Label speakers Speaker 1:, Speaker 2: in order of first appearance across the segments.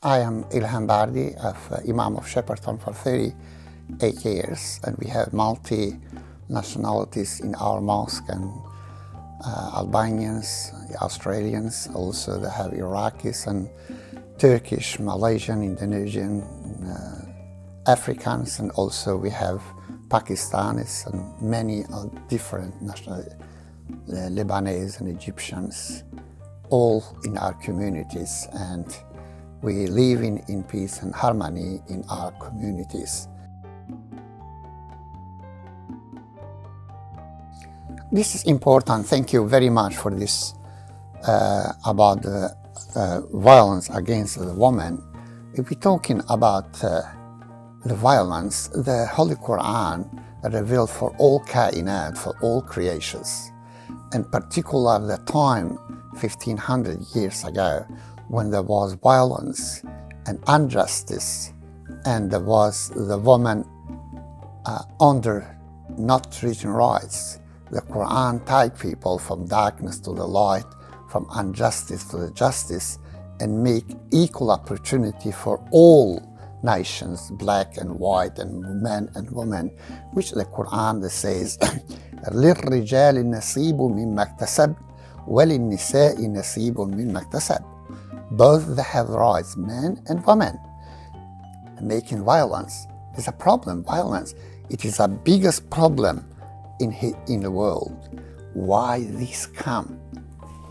Speaker 1: I am Ilham Bardi, Imam of Shepparton for 38 years, and we have multi-nationalities in our mosque, and Albanians, Australians, also they have Iraqis and Turkish, Malaysian, Indonesian, Africans, and also we have Pakistanis and many different nationalities, Lebanese and Egyptians, all in our communities, and we live in peace and harmony in our communities. This is important. Thank you very much for this about the violence against the woman. If we're talking about the violence, the Holy Quran revealed for all kainat, for all creations, in particular the time 1500 years ago when there was violence and injustice, and there was the woman under not treating rights. The Quran take people from darkness to the light, from injustice to the justice, and make equal opportunity for all nations, black and white, and men and women, which the Quran says, لِلرِّجَالِ نَصِيبٌ مِمَّا اكْتَسَبْ وَلِلنِّسَاءِ نَصِيبٌ مِمَّا اكْتَسَبْ. Both they have rights, men and women. Making violence is a problem. Violence, it is the biggest problem in the world. Why this come?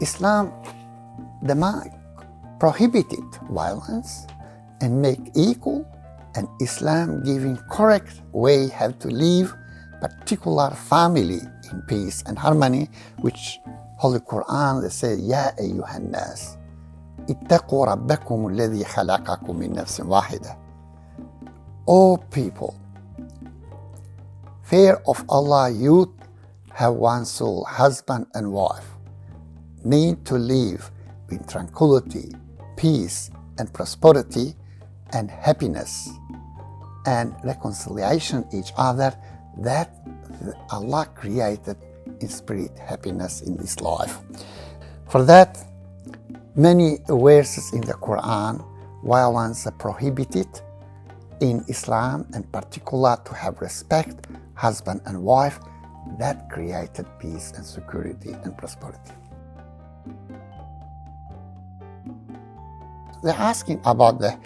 Speaker 1: Islam prohibited violence and make equal, and Islam giving correct way how to live particular family in peace and harmony, which Holy Quran they say, Ya ayyuhan nas ittaqu rabbakum alladhi khalaqakum min nafsin wahida. O people, fear of Allah, you have one soul, husband and wife, need to live in tranquility, peace and prosperity and happiness and reconciliation each other, that Allah created in spirit happiness in this life. For that, many verses in the Quran, violence are prohibited in Islam, and particular to have respect, husband and wife, that created peace and security and prosperity. They're asking about the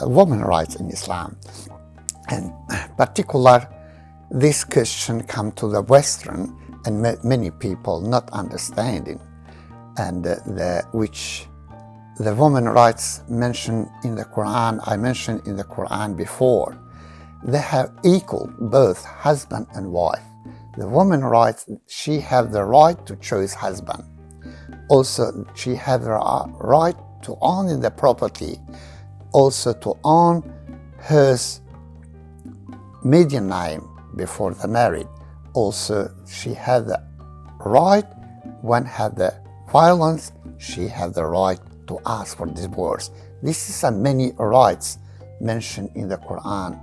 Speaker 1: women's rights in Islam, and particular this question come to the Western and many people not understanding, and which the women's rights mentioned in the Quran, I mentioned in the Quran before, they have equal both husband and wife. The woman's rights, she have the right to choose husband. Also, she have the right to own the property, also to own her maiden name before the marriage. Also, she had the right, when have the violence, she had the right to ask for divorce. This is many rights mentioned in the Quran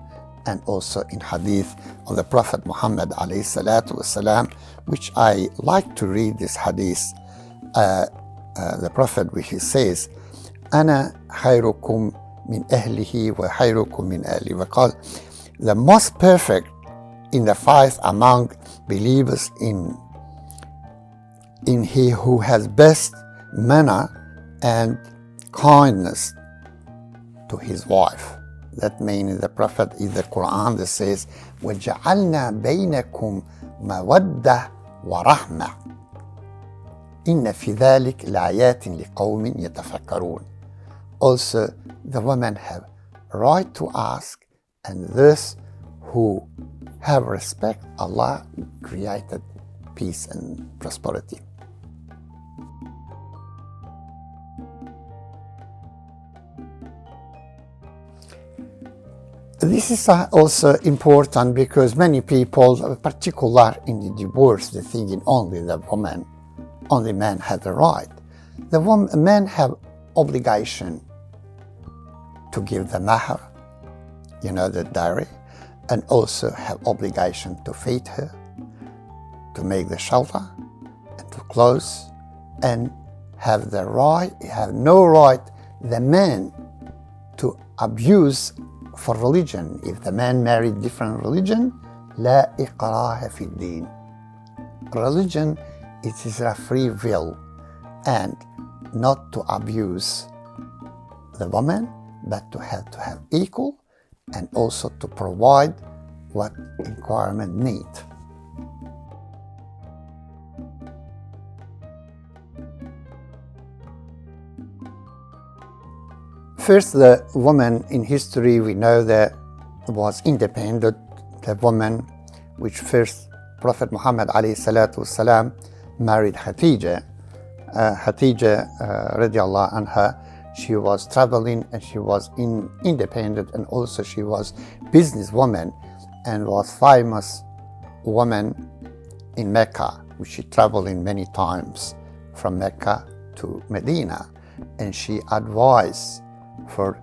Speaker 1: and also in hadith of the Prophet Muhammad alayhi salatu wasalam, which I like to read this hadith. The Prophet, which he says, أنا خيركم من أهله وخيركم من أهلي, وقال, the most perfect in the faith among believers in he who has best manner and kindness to his wife. That means the Prophet in the Quran that says, وَجَعَلْنَا بَيْنَكُمْ مَوَدَّةً وَرَحْمَةً إِنَّ فِي ذَلِكَ لَآيَاتٍ لِقَوْمٍ يَتَفَكَّرُونَ. Also, the women have right to ask, and those who have respect, Allah created peace and prosperity. This is also important because many people, particular in the divorce, they're thinking only the woman, only men have the right. The men have obligation to give the mahar, the dowry, and also have obligation to feed her, to make the shelter, and to clothe, and have no right, the man to abuse for religion. If the man married different religion, لا إكراه في الدين. Religion, it is a free will, and not to abuse the woman, but to have equal, and also to provide what requirement need. First, the woman in history, we know that was independent. The woman which first Prophet Muhammad ﷺ married Khadija. Radiallahu anha, she was traveling and she was independent, and also she was businesswoman and was famous woman in Mecca, which she traveled in many times from Mecca to Medina, and she advised for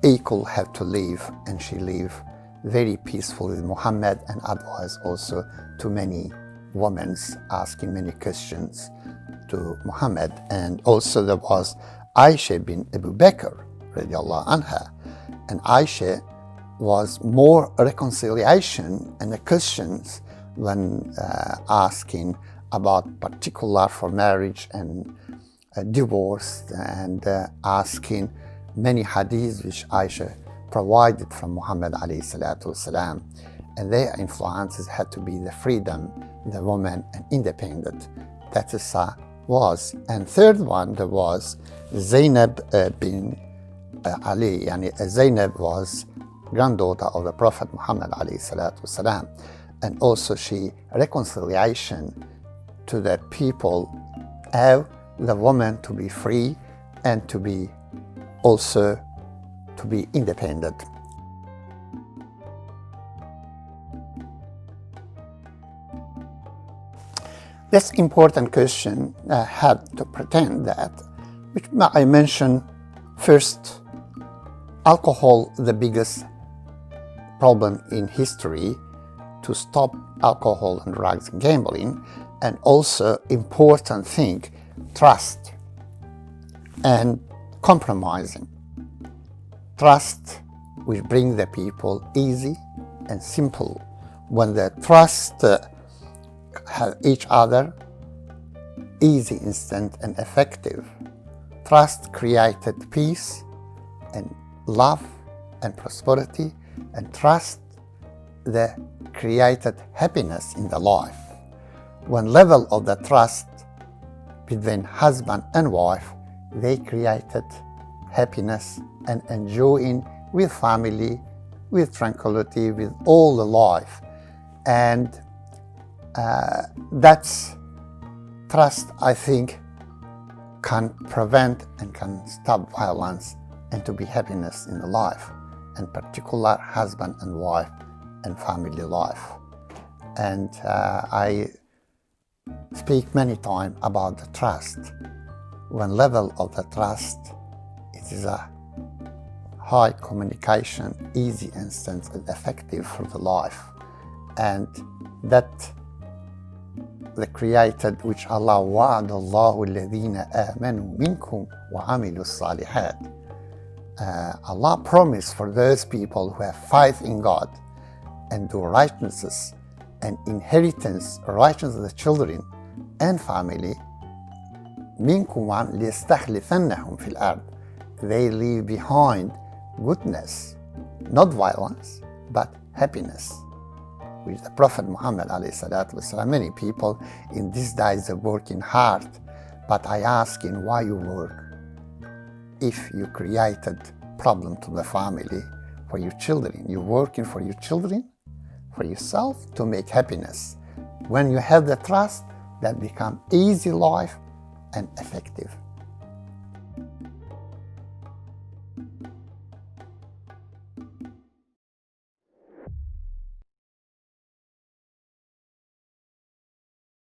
Speaker 1: equal have to live, and she lived very peaceful with Muhammad, and advised also to many women asking many questions to Muhammad. And also there was Aisha bin Abu Bakr radiallahu anha, and Aisha was more reconciliation and the questions when asking about particular for marriage and divorce, and asking many hadiths which Aisha provided from Muhammad alayhi salatu wasalam, and their influences had to be the freedom, the woman, and independent. That is was. And third one, there was Zainab bin Ali. Zainab was granddaughter of the Prophet Muhammad alayhi salatu wasalam, and also she reconciliation to the people, how the woman to be free and to be also to be independent. This important question had to pretend that, which I mentioned first, alcohol, the biggest problem in history to stop alcohol and drugs and gambling, and also important thing, trust and compromising. Trust which bring the people easy and simple. When they trust have each other, easy, instant, and effective. Trust created peace and love and prosperity, and trust the created happiness in the life. When level of the trust between husband and wife, they created happiness and enjoying with family, with tranquility, with all the life. And that's trust, I think, can prevent and can stop violence and to be happiness in the life, and particular husband and wife and family life. And I speak many times about the trust. When level of the trust, it is a high communication, easy, instant, and effective for the life. And that the created, which Allah وَعَدَ اللَّهُ الَّذِينَ آمَنُوا مِنْكُمْ وَعَمِلُوا الصَّالِحَاتِ. Allah promised for those people who have faith in God and do righteousness and inheritance, righteousness of the children and family, مِنْكُمْ لِيَسْتَخْلِفَنَّهُمْ فِي الْأَرْضِ. They leave behind goodness, not violence, but happiness. With the Prophet Muhammad ﷺ, many people in these days are working hard, but I ask him, why you work? If you created problem to the family, for your children, you're working for your children, for yourself, to make happiness. When you have the trust, that become easy life and effective.